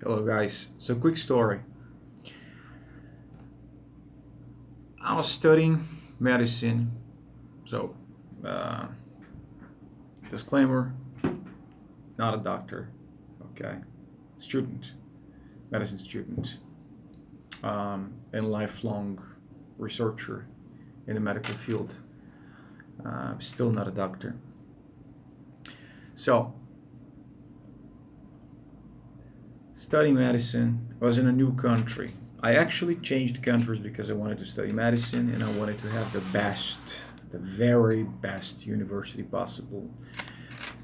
Hello, guys. So, quick story. I was studying medicine. So, uh, disclaimer: not a doctor. Okay, student, medicine student, and lifelong researcher in the medical field. Still not a doctor. So, studying medicine. I was in a new country. I actually changed countries because I wanted to study medicine and I wanted to have the very best university possible.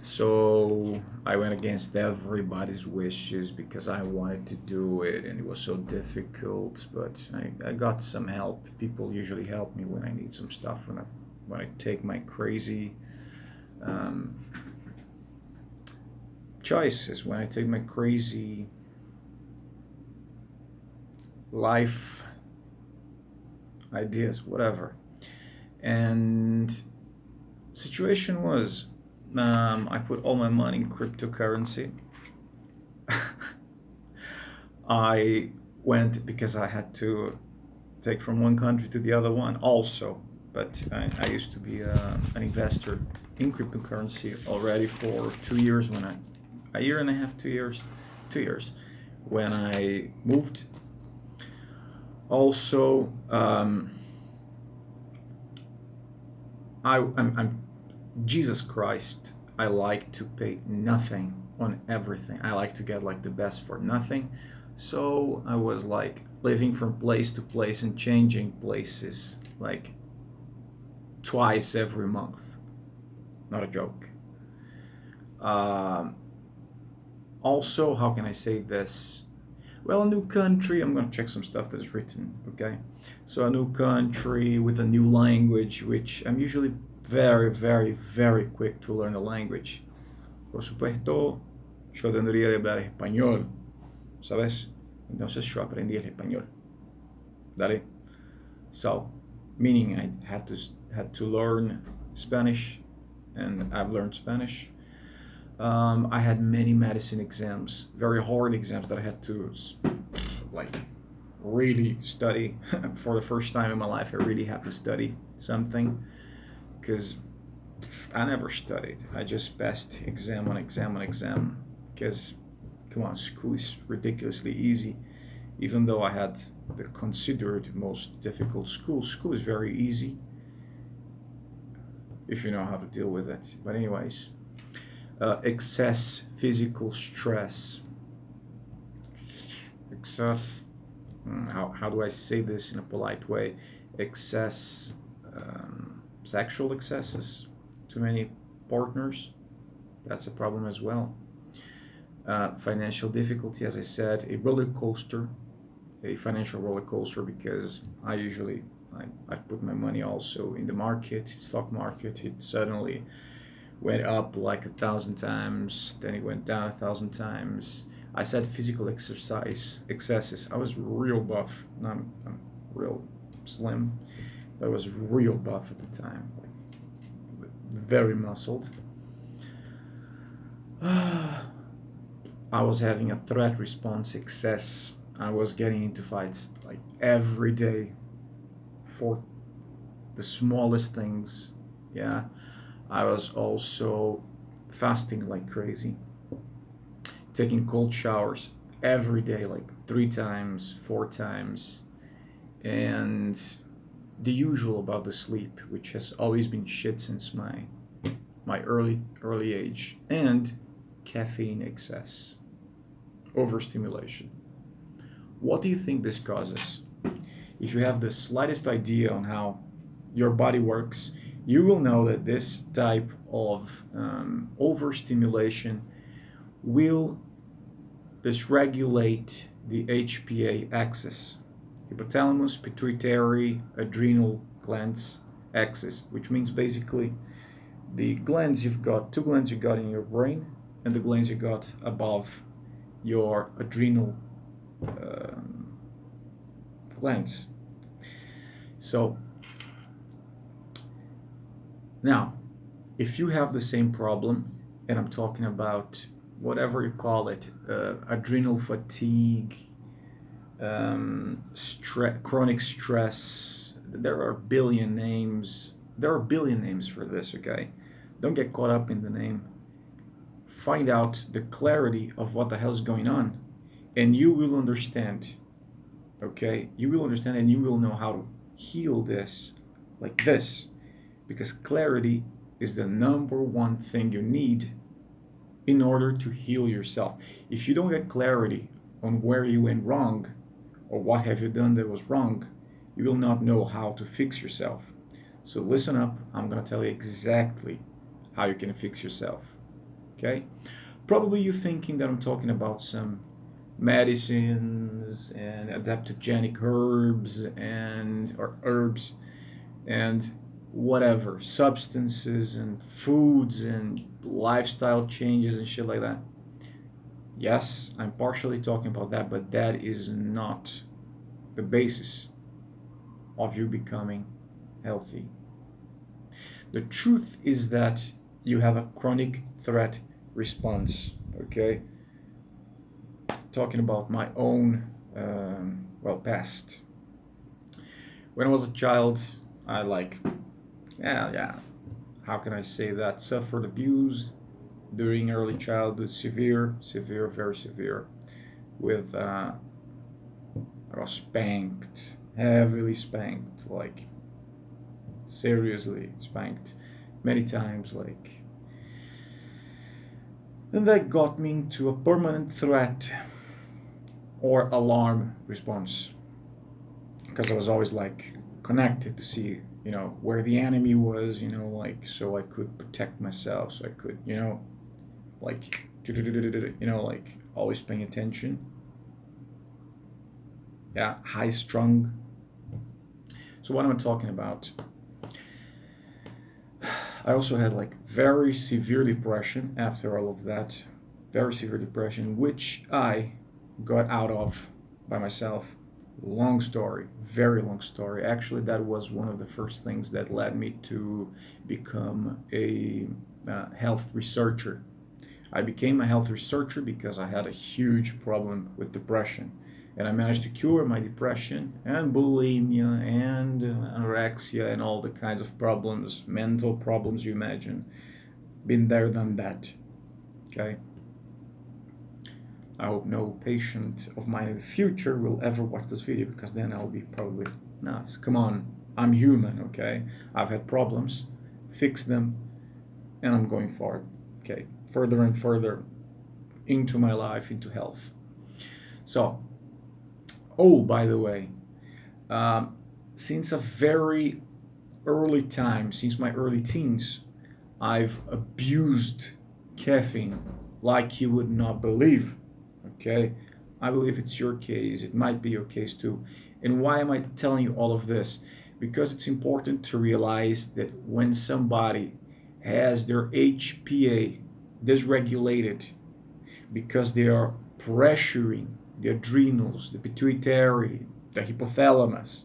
So I went against everybody's wishes because I wanted to do it and it was so difficult. But I got some help. People usually help me when I need some stuff, when I take my crazy um, choices, when I take my crazy life ideas, whatever. And situation was I put all my money in cryptocurrency. I went because I had to take from one country to the other one also. But I used to be an investor in cryptocurrency already for 2 years a year and a half, 2 years, 2 years when I moved. Also, I'm Jesus Christ. I like to pay nothing on everything. I like to get like the best for nothing. So I was like living from place to place and changing places like twice every month. Not a joke. Um, Also, how can I say this? Well, a new country. I'm gonna check some stuff that is written. Okay, so a new country with a new language, which I'm usually very, very, very quick to learn a language. Por supuesto, yo tendría de hablar español, ¿sabes? Entonces yo aprendí el español. Dale. So, meaning I had to learn Spanish, and I've learned Spanish. I had many medicine exams, very hard exams that I had to like really study for the first time in my life. I really had to study something because I never studied. I just passed exam on exam on exam because, come on, school is ridiculously easy. Even though I had the considered most difficult school, school is very easy if you know how to deal with it. But anyways, excess physical stress. Excess. How do I say this in a polite way? Excess sexual excesses. Too many partners. That's a problem as well. Financial difficulty, as I said, a roller coaster, a financial roller coaster because I've put my money also in the market, stock market. It suddenly went up like 1,000 times, then it went down 1,000 times. I said physical exercise excesses. I was real buff, not I'm real slim, but I was real buff at the time, like very muscled. I was having a threat response excess. I was getting into fights like every day for the smallest things. Yeah, I was also fasting like crazy, taking cold showers every day, like 3 times, 4 times, and the usual about the sleep, which has always been shit since my early age, and caffeine excess, overstimulation. What do you think this causes? If you have the slightest idea on how your body works, you will know that this type of overstimulation will dysregulate the HPA axis, hypothalamus, pituitary, adrenal glands axis, which means basically the glands you've got, two glands you got in your brain, and the glands you got above your adrenal um, glands. So now, if you have the same problem, and I'm talking about whatever you call it, adrenal fatigue, chronic stress. There are billion names. There are billion names for this. Okay, don't get caught up in the name. Find out the clarity of what the hell is going on, and you will understand. Okay, you will understand, and you will know how to heal this, like this, because clarity is the number one thing you need in order to heal yourself. If you don't get clarity on where you went wrong or what have you done that was wrong, you will not know how to fix yourself. So listen up, I'm going to tell you exactly how you can fix yourself. Okay? Probably you're thinking that I'm talking about some medicines and adaptogenic herbs and whatever, substances and foods and lifestyle changes and shit like that. Yes, I'm partially talking about that, but that is not the basis of you becoming healthy. The truth is that you have a chronic threat response, okay? Talking about my own, past. When I was a child, I yeah, how can I say that? Suffered abuse during early childhood, severe, very severe. With I was spanked, heavily spanked, like seriously spanked, many times, like. And that got me into a permanent threat or alarm response, because I was always like connected to see, where the enemy was, like so I could protect myself, so I could, like, like always paying attention. Yeah, high strung. So what am I talking about? I also had like very severe depression after all of that, very severe depression, which I got out of by myself. Long story, very long story. Actually, that was one of the first things that led me to become a health researcher. I became a health researcher because I had a huge problem with depression. And I managed to cure my depression and bulimia and anorexia and all the kinds of problems, mental problems you imagine. Been there, done that. Okay? I hope no patient of mine in the future will ever watch this video, because then I'll be probably, nice. Come on, I'm human, okay? I've had problems, fix them, and I'm going forward, okay? Further and further into my life, into health. So, oh, by the way, since a very early time, since my early teens, I've abused caffeine like you would not believe. Okay, I believe it's your case. It might be your case too. And why am I telling you all of this? Because it's important to realize that when somebody has their HPA dysregulated because they are pressuring the adrenals, the pituitary, the hypothalamus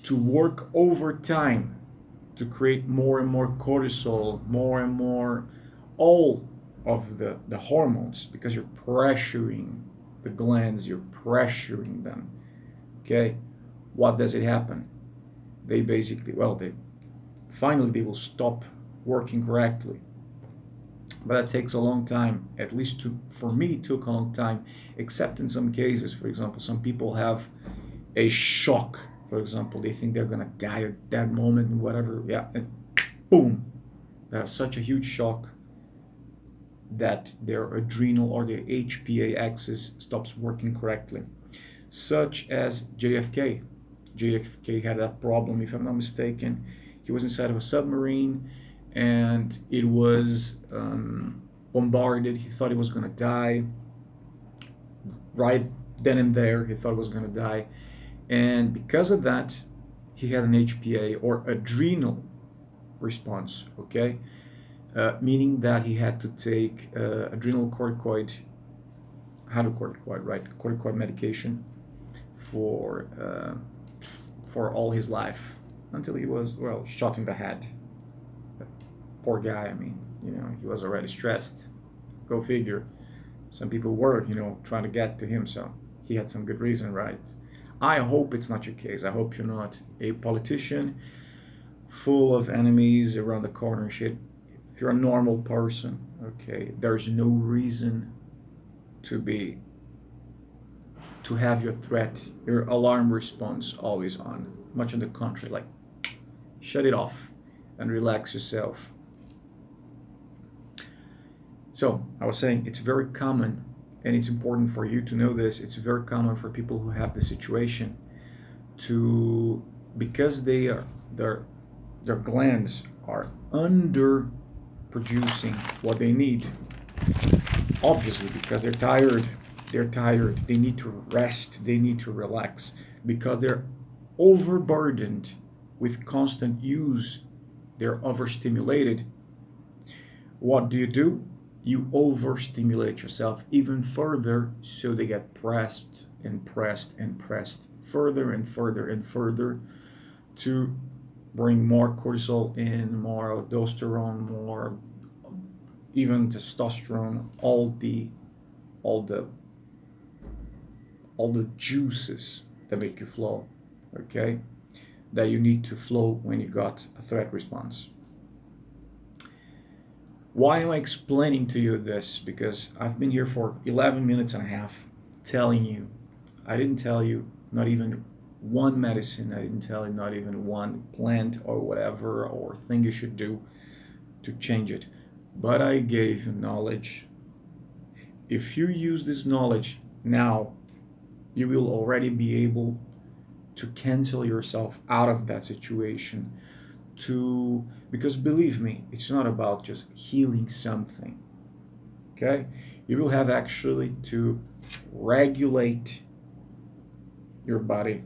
to work overtime to create more and more cortisol, more and more all of the hormones, because you're pressuring the glands, you're pressuring them. Okay, what does it happen? They basically, they finally they will stop working correctly. But that takes a long time. At least for me, it took a long time. Except in some cases, for example, some people have a shock. For example, they think they're gonna die at that moment and whatever. Yeah, and boom, that's such a huge shock that their adrenal or their HPA axis stops working correctly. Such as JFK. JFK had that problem, if I'm not mistaken. He was inside of a submarine and it was bombarded. He thought he was going to die. Right then and there, he thought he was going to die. And because of that, he had an HPA or adrenal response, okay? Meaning that he had to take adrenal corticoid, hydrocorticoid, right? Corticoid medication for all his life until he was, shot in the head. Poor guy. I mean, he was already stressed. Go figure. Some people were, trying to get to him, so he had some good reason, right? I hope it's not your case. I hope you're not a politician full of enemies around the corner and shit. If you're a normal person, okay, there's no reason to be to have your threat, your alarm response always on. Much in the country, like shut it off and relax yourself. So I was saying it's very common, and it's important for you to know this. It's very common for people who have the situation to, because their glands are under producing what they need. Obviously, because they're tired. They're tired. They need to rest. They need to relax because they're overburdened with constant use. They're overstimulated. What do? You overstimulate yourself even further, so they get pressed and pressed and pressed further and further and further to bring more cortisol in, more aldosterone, more even testosterone, all the all the juices that make you flow, okay? That you need to flow when you got a threat response. Why am I explaining to you this? Because I've been here for 11 minutes and a half telling you. I didn't tell you not even one medicine. I didn't tell you not even one plant or whatever or thing you should do to change it. But I gave you knowledge. If you use this knowledge now, you will already be able to cancel yourself out of that situation, because believe me, it's not about just healing something. Okay, you will have actually to regulate your body.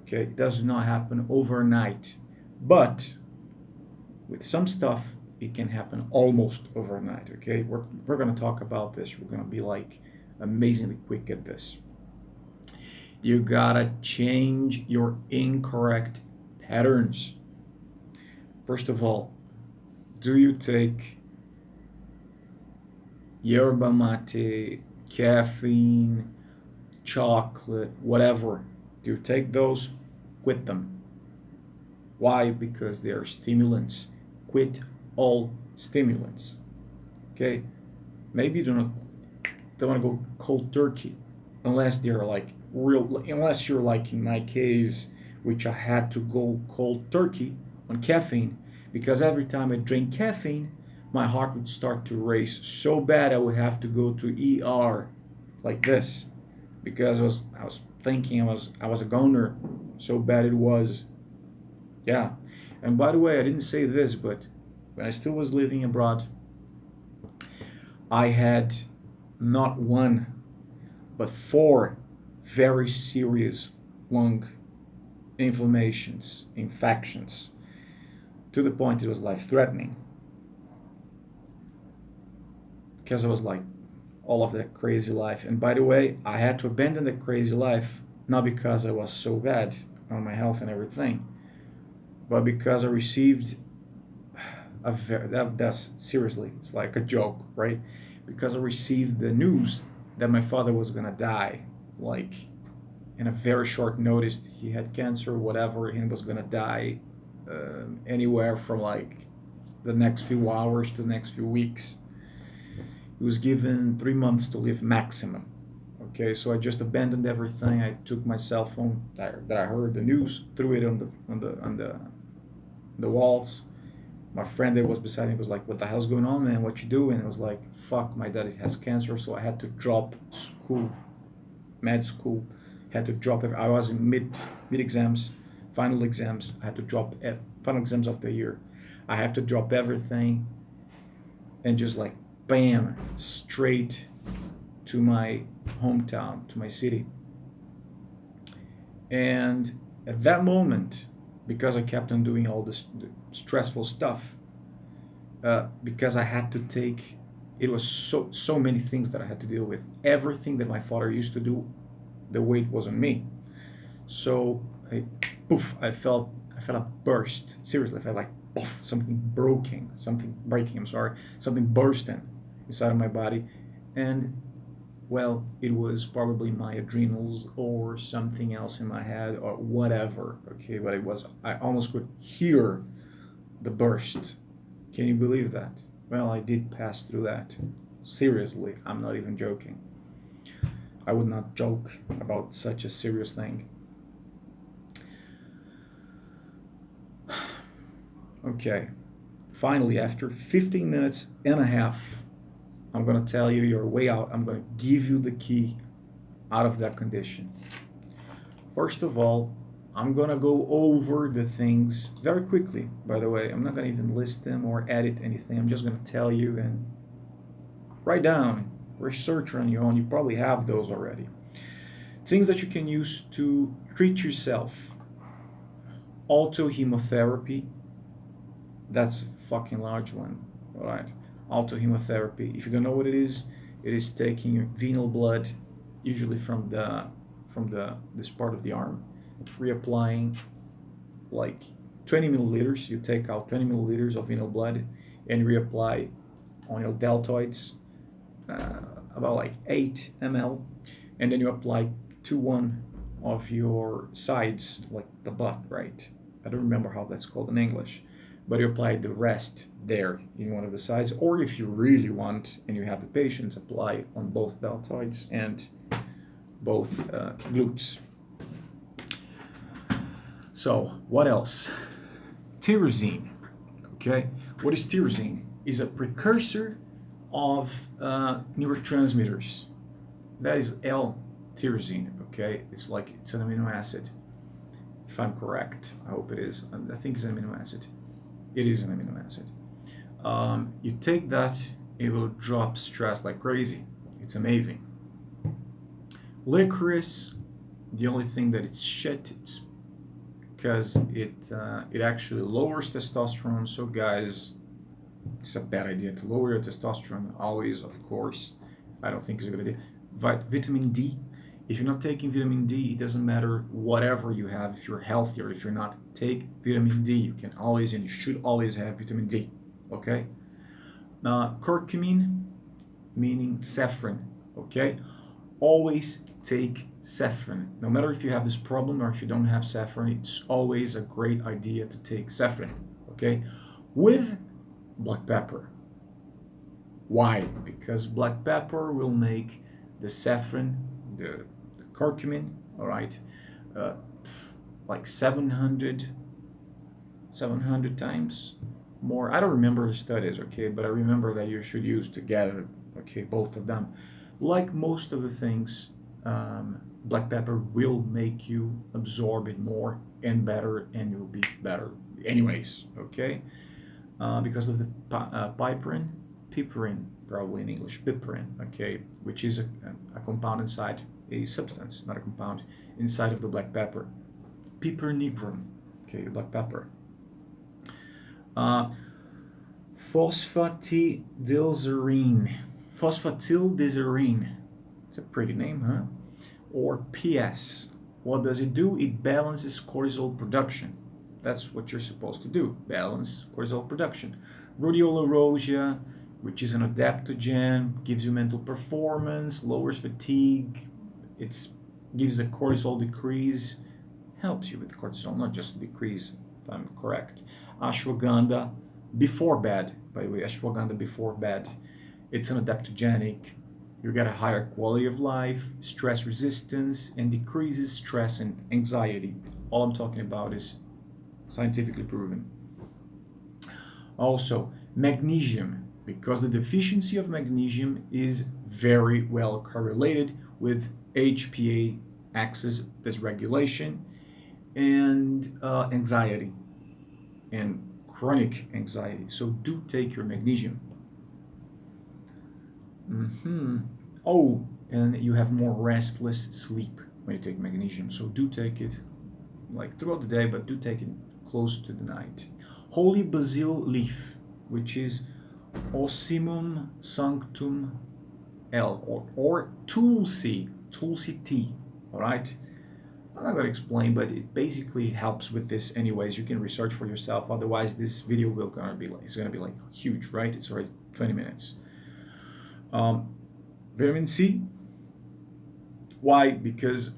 Okay, it does not happen overnight, but with some stuff it can happen almost overnight. Okay, we're going to talk about this. We're going to be like amazingly quick at this. You gotta change your incorrect patterns. First of all, do you take yerba mate, caffeine, chocolate, whatever? Do you take those? Quit them. Why? Because they are stimulants. Quit all stimulants. Okay? Maybe you don't want to go cold turkey unless they're like unless you're like in my case, which I had to go cold turkey on caffeine, because every time I drink caffeine, my heart would start to race so bad I would have to go to ER like this, because I was thinking I was a goner, so bad it was. Yeah. And by the way, I didn't say this, but when I still was living abroad, I had not one but 4 very serious lung infections, to the point it was life threatening, because I was like all of that crazy life. And by the way, I had to abandon that crazy life not because I was so bad on my health and everything, but because I received that's seriously, it's like a joke, right? Because I received the news that my father was gonna die, like in a very short notice. He had cancer, whatever, and was gonna die anywhere from like the next few hours to the next few weeks. He was given 3 months to live maximum. Okay, so I just abandoned everything. I took my cell phone that I heard the news, threw it on the walls. My friend that was beside me was like, "What the hell's going on, man? What you doing?" And I was like, "Fuck, my dad has cancer," so I had to drop school, med school. Had to drop it. I was in mid exams, final exams. I had to drop final exams of the year. I have to drop everything and just like bam, straight to my hometown, to my city. And at that moment, because I kept on doing all this stressful stuff, because I had to take, it was so many things that I had to deal with. Everything that my father used to do, the weight was on me. So I felt a burst. Seriously, I felt like poof, something breaking. I'm sorry, something bursting inside of my body, and well, it was probably my adrenals or something else in my head or whatever. Okay, but it was, I almost could hear the burst. Can you believe that? Well, I did pass through that. Seriously, I'm not even joking. I would not joke about such a serious thing. Okay, finally, after 15 minutes and a half, I'm going to tell you your way out. I'm going to give you the key out of that condition. First of all, I'm going to go over the things very quickly, by the way. I'm not going to even list them or edit anything. I'm just going to tell you and write down, research on your own. You probably have those already. Things that you can use to treat yourself. Autohemotherapy. That's a fucking large one. All right. Autohemotherapy. If you don't know what it is taking your venal blood, usually from this part of the arm, reapplying like 20 milliliters. You take out 20 milliliters of venal blood and reapply on your deltoids, about like 8 ml, and then you apply to one of your sides, like the butt, right? I don't remember how that's called in English, but you apply the rest there in one of the sides, or if you really want and you have the patience, apply on both deltoids and both glutes. So what else? Tyrosine. Okay, what is tyrosine? Is a precursor of neurotransmitters. That is L-tyrosine. Okay, it's an amino acid. If I'm correct, I hope it is. I think it's an amino acid. It is an amino acid. You take that, it will drop stress like crazy. It's amazing. Licorice, the only thing that it's shit, it's because it actually lowers testosterone. So guys, it's a bad idea to lower your testosterone always, of course. I don't think it's a good idea. Vitamin D. If you're not taking vitamin D, it doesn't matter whatever you have. If you're healthy or if you're not, take vitamin D. You can always and you should always have vitamin D. Okay. Curcumin, meaning saffron. Okay. Always take saffron. No matter if you have this problem or if you don't have saffron, it's always a great idea to take saffron. Okay. With black pepper. Why? Because black pepper will make the saffron, the curcumin, all right, like 700 times more. I don't remember the studies, okay, but I remember that you should use together, okay, both of them. Like most of the things, black pepper will make you absorb it more and better, and you'll be better anyways, okay, because of the piperine, probably in English, piperine, okay, which is a compound inside, a substance, not a compound, inside of the black pepper. Piper nigrum, okay, black pepper. Phosphatidylserine. Phosphatidylserine. It's a pretty name, huh? Or PS. What does it do? It balances cortisol production. That's what you're supposed to do, balance cortisol production. Rhodiola rosea, which is an adaptogen, gives you mental performance, lowers fatigue, it gives a cortisol decrease, helps you with cortisol, not just decrease, if I'm correct. Ashwagandha, before bed, by the way, ashwagandha before bed. It's an adaptogenic. You get a higher quality of life, stress resistance, and decreases stress and anxiety. All I'm talking about is scientifically proven. Also, magnesium, because the deficiency of magnesium is very well correlated with HPA axis dysregulation and anxiety and chronic anxiety. So do take your magnesium. Oh, and you have more restless sleep when you take magnesium. So do take it like throughout the day, but do take it close to the night. Holy basil leaf, which is Ocimum sanctum L, or Tulsi tea, all right? I'm not going to explain, but it basically helps with this anyways. You can research for yourself. Otherwise, this video it's going to be like huge, right? It's already 20 minutes. Um, Vitamin C. Why? Because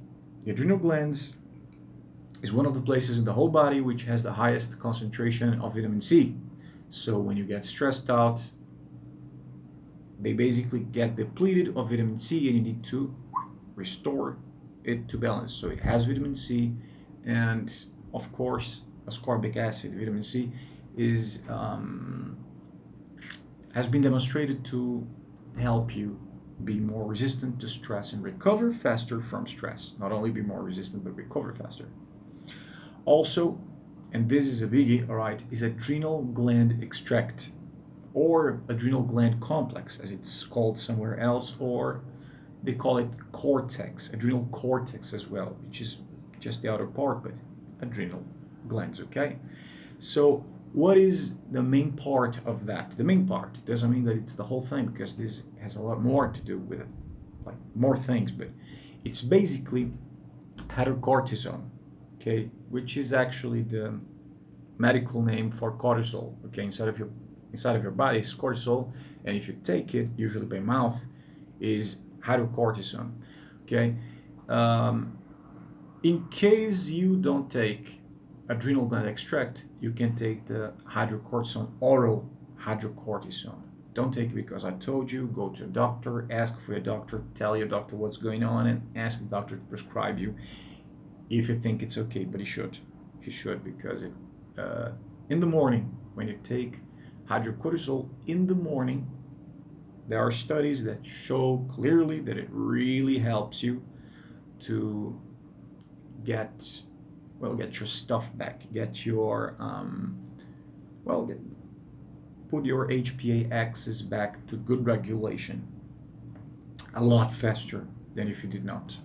the adrenal glands is one of the places in the whole body which has the highest concentration of vitamin C. So when you get stressed out, they basically get depleted of vitamin C and you need to restore it to balance. So it has vitamin C, and of course, ascorbic acid, vitamin C, is has been demonstrated to help you be more resistant to stress and recover faster from stress. Not only be more resistant, but recover faster. Also, and this is a biggie, all right, is adrenal gland extract or adrenal gland complex, as it's called somewhere else, or they call it cortex, adrenal cortex as well, which is just the outer part, but adrenal glands, okay? So, what is the main part of that? The main part doesn't mean that it's the whole thing, because this has a lot more to do with it, like more things, but it's basically hydrocortisone, okay, which is actually the medical name for cortisol, okay, inside of your body is cortisol, and if you take it, usually by mouth, is hydrocortisone, okay. Um, in case you don't take adrenal gland extract, you can take the hydrocortisone, oral hydrocortisone. Don't take it because I told you. Go to a doctor, ask for a doctor, tell your doctor what's going on, and ask the doctor to prescribe you if you think it's okay. But he should, because in the morning when you take hydrocortisone in the morning, there are studies that show clearly that it really helps you to get get your stuff back, get your well get, put your HPA axis back to good regulation a lot faster than if you did not.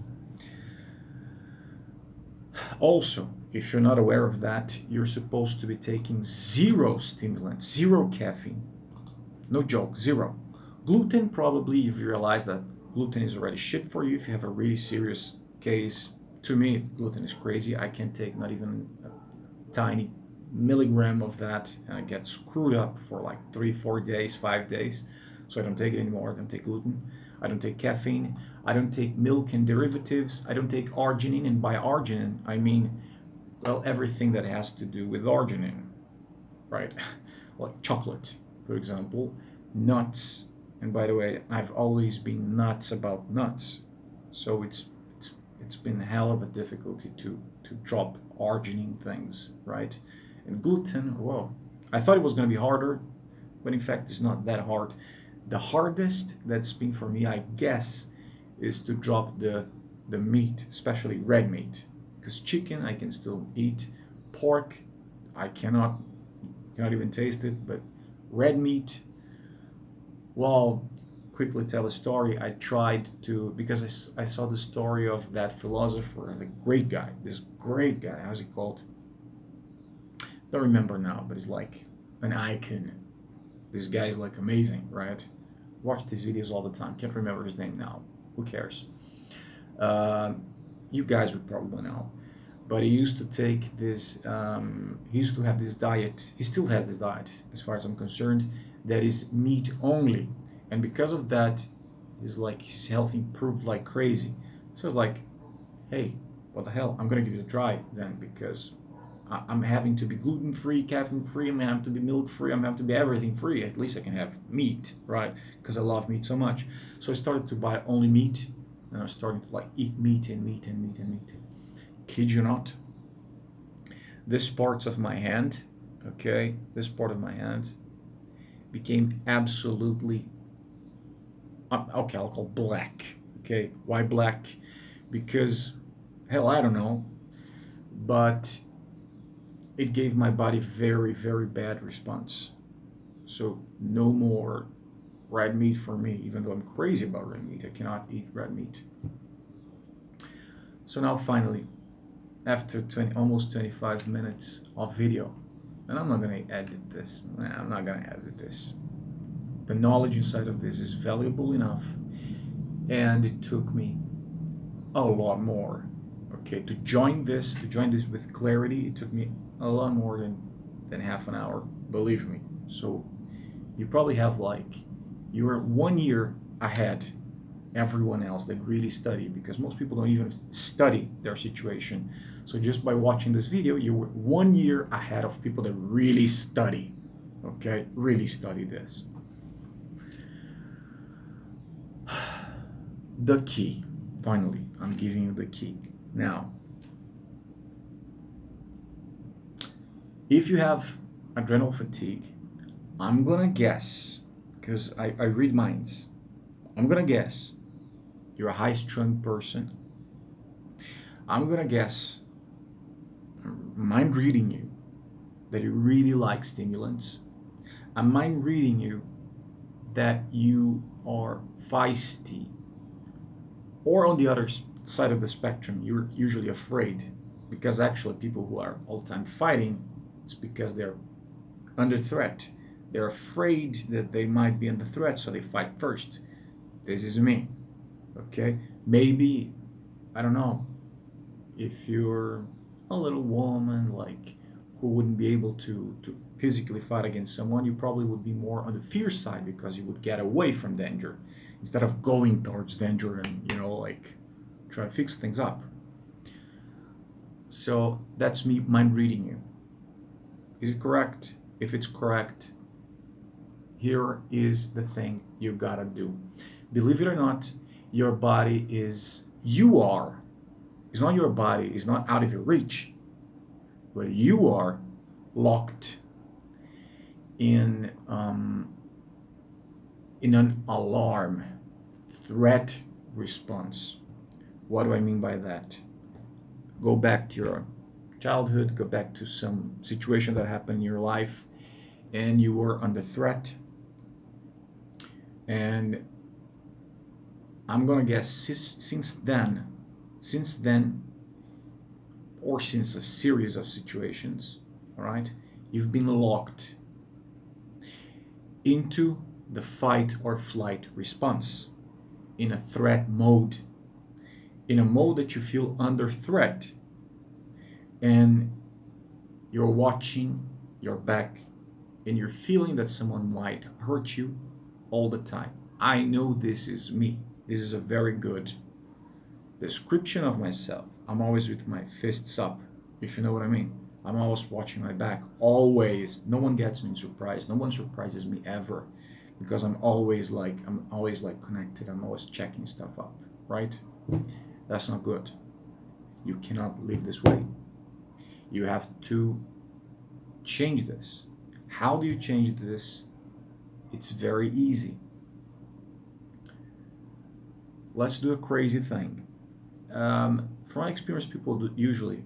Also, if you're not aware of that, you're supposed to be taking zero stimulants, zero caffeine. No joke, zero. Gluten, probably, if you realize that gluten is already shit for you, if you have a really serious case. To me, gluten is crazy. I can't take not even a tiny milligram of that, and I get screwed up for like 3, 4 days, 5 days. So I don't take it anymore. I don't take gluten. I don't take caffeine. I don't take milk and derivatives. I don't take arginine, and by arginine, I mean, well, everything that has to do with arginine, right? Like chocolate, for example, nuts. And by the way, I've always been nuts about nuts. So it's been a hell of a difficulty to drop arginine things, right? And gluten, well, I thought it was going to be harder, but in fact, it's not that hard. The hardest that's been for me, I guess, is to drop the meat, especially red meat, because chicken I can still eat, pork I cannot even taste it, but red meat, well, quickly tell a story. I tried to, because I saw the story of that philosopher, the great guy, this great guy, how's he called? Don't remember now, but he's like an icon. This guy's like amazing, right? Watch these videos all the time. Can't remember his name now. Who cares? Uh, you guys would probably know. But he used to take this, he used to have this diet. He still has this diet, as far as I'm concerned, that is meat only. And because of that, his health improved like crazy. So it's like, hey, what the hell? I'm gonna give it a try then, because I'm having to be gluten free, caffeine free. I'm having to be milk free. I'm having to be everything free. At least I can have meat, right? Because I love meat so much. So I started to buy only meat, and I was starting to like eat meat and meat and meat and meat. Kid you not. This parts of my hand, okay, this part of my hand became absolutely okay. I'll call black. Okay, why black? Because hell, I don't know, but it gave my body very, very bad response. So no more red meat for me, even though I'm crazy about red meat. I cannot eat red meat. So now finally, after almost 25 minutes of video, and I'm not gonna edit this. I'm not gonna edit this. The knowledge inside of this is valuable enough, and it took me a lot more. Okay, to join this with clarity, it took me a lot more than half an hour, believe me. So you probably have like, you're 1 year ahead everyone else that really study, because most people don't even study their situation. So just by watching this video, you were 1 year ahead of people that really study. Okay, really study this. The key, finally, I'm giving you the key. Now, if you have adrenal fatigue, I'm gonna guess, because I read minds, I'm gonna guess you're a high strung person. I'm gonna guess, mind reading you, that you really like stimulants. I'm mind reading you that you are feisty. Or on the other side of the spectrum, you're usually afraid, because actually people who are all the time fighting, it's because they're under threat. They're afraid that they might be under threat, so they fight first. This is me. Okay? Maybe, I don't know, if you're a little woman, like, who wouldn't be able to physically fight against someone, you probably would be more on the fear side, because you would get away from danger instead of going towards danger and, like, try to fix things up. So that's me mind reading you. Is it correct? If it's correct, here is the thing you gotta do. Believe it or not, your body is, you are, it's not your body, it's not out of your reach, but you are locked in an alarm threat response. What do I mean by that? Go back to your childhood, go back to some situation that happened in your life, and you were under threat. And I'm gonna guess since then, or since a series of situations, all right, you've been locked into the fight or flight response, in a threat mode, in a mode that you feel under threat, and you're watching your back, and you're feeling that someone might hurt you all the time. I know this is me. This is a very good description of myself. I'm always with my fists up, if you know what I mean. I'm always watching my back, always. No one gets me surprised. No one surprises me ever, because I'm always like connected. I'm always checking stuff up, right? That's not good. You cannot live this way. You have to change this. How do you change this? It's very easy. Let's do a crazy thing. From my experience, people do, usually,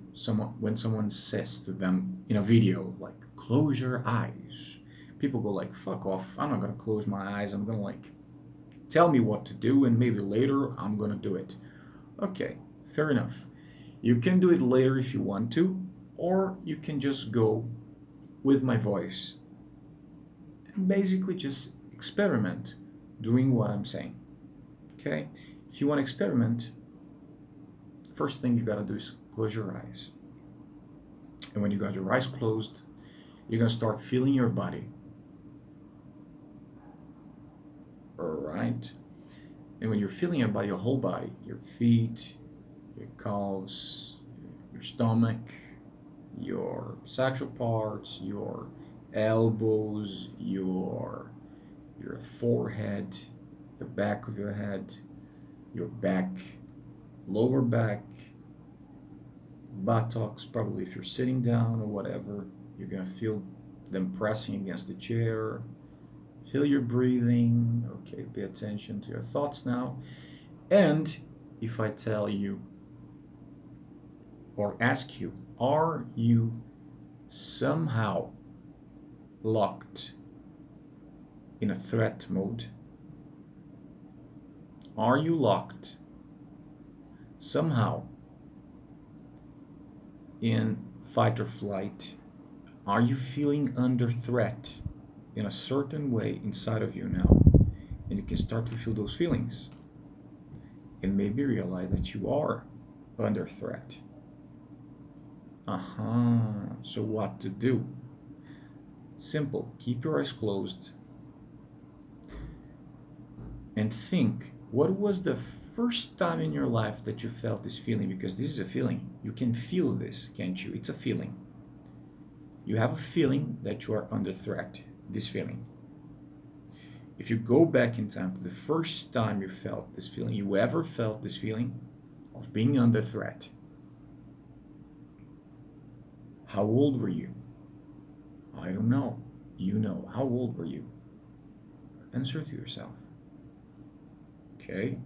when someone says to them in a video, like, close your eyes, people go like, fuck off, I'm not gonna close my eyes, I'm gonna, like, tell me what to do, and maybe later I'm gonna do it. Okay, fair enough. You can do it later if you want to, or you can just go with my voice and basically just experiment doing what I'm saying. Okay? If you want to experiment, first thing you gotta do is close your eyes. And when you got your eyes closed, you're gonna start feeling your body. Alright? And when you're feeling your body, your whole body, your feet, your calves, your stomach, your sexual parts, your elbows, your forehead, the back of your head, your back, lower back, buttocks, probably if you're sitting down or whatever, you're gonna feel them pressing against the chair. Feel your breathing. Okay, pay attention to your thoughts now. And if I tell you or ask you, are you somehow locked in a threat mode? Are you locked somehow in fight or flight? Are you feeling under threat in a certain way inside of you now? And you can start to feel those feelings and maybe realize that you are under threat. So what to do? Simple. Keep your eyes closed and think, what was the first time in your life that you felt this feeling? Because this is a feeling. You can feel this, can't you? It's a feeling. You have a feeling that you are under threat, this feeling. If you go back in time to the first time you felt this feeling, you ever felt this feeling of being under threat, how old were you? I don't know. You know. How old were you? Answer to yourself. Okay?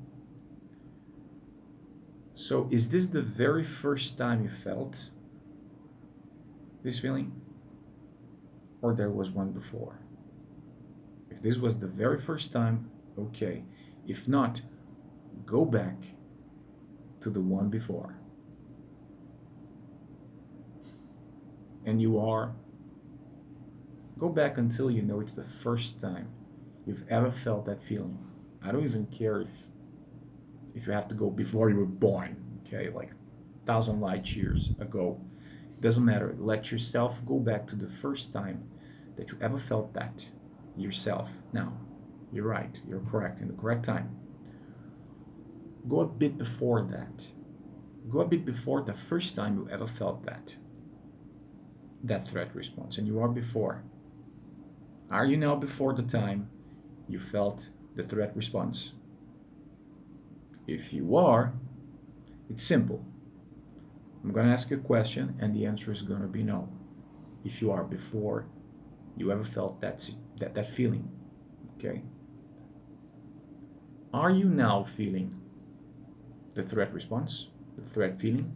So, is this the very first time you felt this feeling? Or there was one before? If this was the very first time, okay. If not, go back to the one before. And go back until you know it's the first time you've ever felt that feeling. I don't even care if you have to go before you were born, okay, like 1,000 light years ago. It doesn't matter. Let yourself go back to the first time that you ever felt that yourself. Now, you're right, you're correct, in the correct time. Go a bit before that. Go a bit before the first time you ever felt that threat response, and you are before. Are you now before the time you felt the threat response? If you are, it's simple. I'm going to ask you a question, and the answer is going to be no. If you are before you ever felt that feeling, okay? Are you now feeling the threat response, the threat feeling?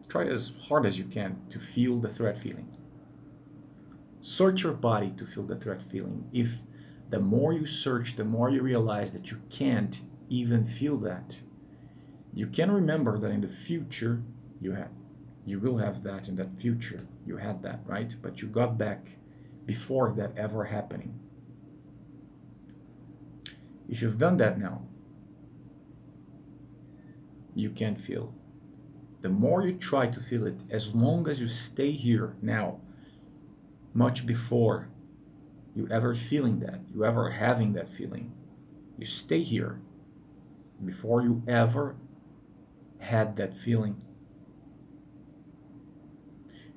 Try as hard as you can to feel the threat feeling. Search your body to feel the threat feeling. If the more you search, the more you realize that you can't even feel that, you can remember that in the future you will have that in that future. You had that, right? But you got back before that ever happening. If you've done that now, you can feel. The more you try to feel it, as long as you stay here now, much before you ever feeling that, you ever having that feeling, you stay here before you ever had that feeling,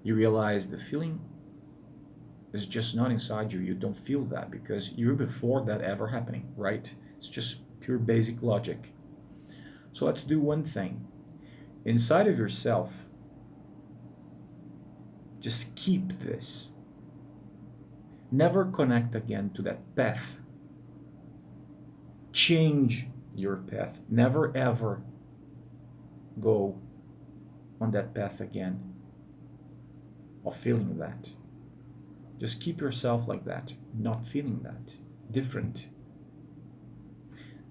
you realize the feeling is just not inside you. You don't feel that because you're before that ever happening, right? It's just pure basic logic. So let's do one thing. Inside of yourself, just keep this. Never connect again to that path. Change your path. Never ever go on that path again of feeling that. Just keep yourself like that, not feeling that. Different.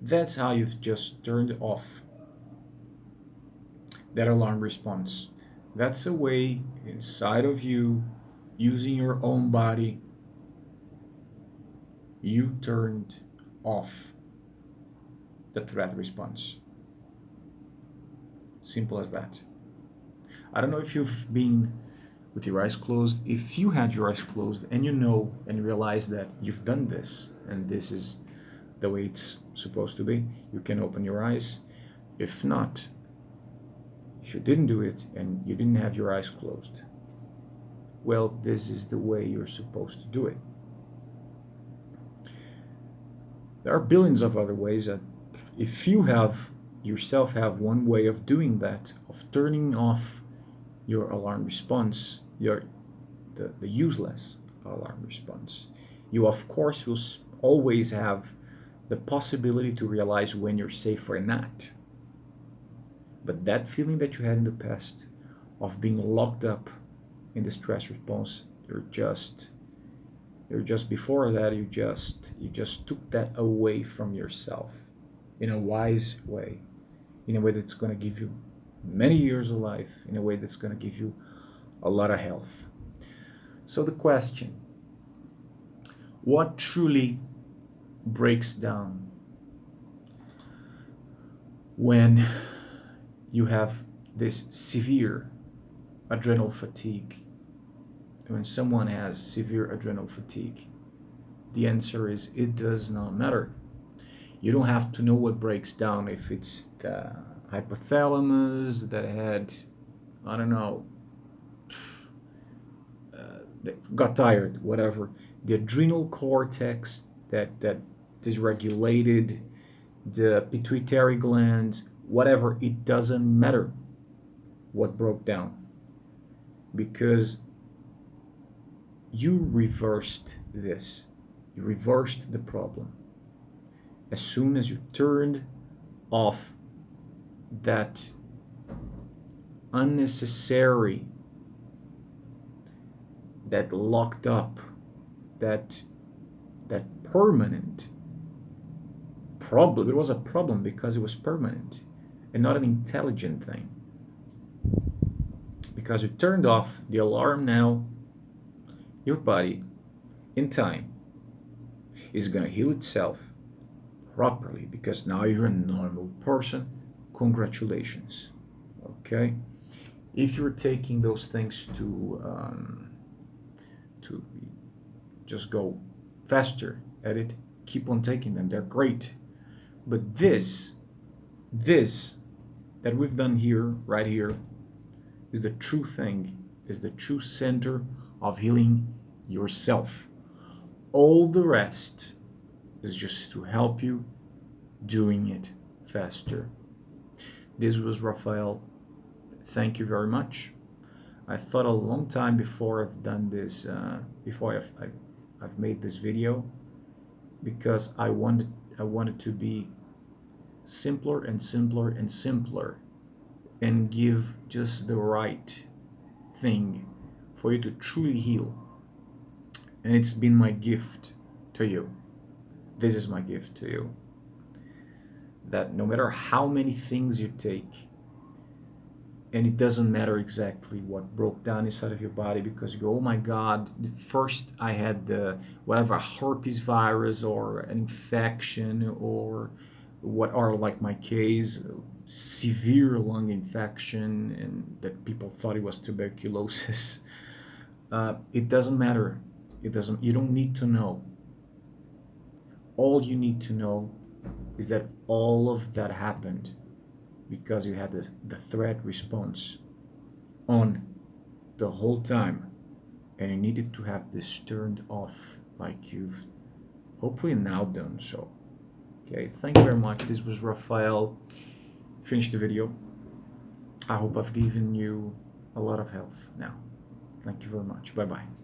That's how you've just turned off that alarm response. That's a way inside of you, using your own body, you turned off the threat response. Simple as that. I don't know if you've been with your eyes closed. If you had your eyes closed and you know and realize that you've done this and this is the way it's supposed to be, you can open your eyes. If not, if you didn't do it and you didn't have your eyes closed, well, this is the way you're supposed to do it. There are billions of other ways that if you have yourself have one way of doing that, of turning off your alarm response, the useless alarm response, you of course will always have the possibility to realize when you're safe or not. But that feeling that you had in the past of being locked up in the stress response, you're just before that, you just took that away from yourself in a wise way, in a way that's going to give you many years of life, in a way that's going to give you a lot of health. So the question, what truly breaks down when you have this severe adrenal fatigue? When someone has severe adrenal fatigue, the answer is it does not matter. You don't have to know what breaks down, if it's the hypothalamus that had, I don't know, that got tired, whatever. The adrenal cortex that dysregulated, the pituitary glands, whatever. It doesn't matter what broke down, because you reversed this. You reversed the problem. As soon as you turned off that unnecessary, that locked up, that permanent problem. It was a problem because it was permanent and not an intelligent thing. Because you turned off the alarm, now your body, in time, is going to heal itself properly, because now you're a normal person. Congratulations. Okay? If you're taking those things to just go faster at it, keep on taking them. They're great. But this that we've done here, right here, is the true thing, is the true center of healing yourself. All the rest is just to help you doing it faster. This was Rafael. Thank you very much. I thought a long time before I've done this, before I've made this video, because I wanted to be simpler and simpler and simpler, and give just the right thing for you to truly heal. And it's been my gift to you. This is my gift to you. That no matter how many things you take, and it doesn't matter exactly what broke down inside of your body, because you go, oh my God, first I had the whatever herpes virus or an infection, or what are, like my case, severe lung infection, and that people thought it was tuberculosis. It doesn't matter. You don't need to know. All you need to know is that all of that happened because you had the threat response on the whole time, and you needed to have this turned off, like you've hopefully now done so. Okay, thank you very much. This was Rafael. Finish the video. I hope I've given you a lot of health now. Thank you very much. Bye bye.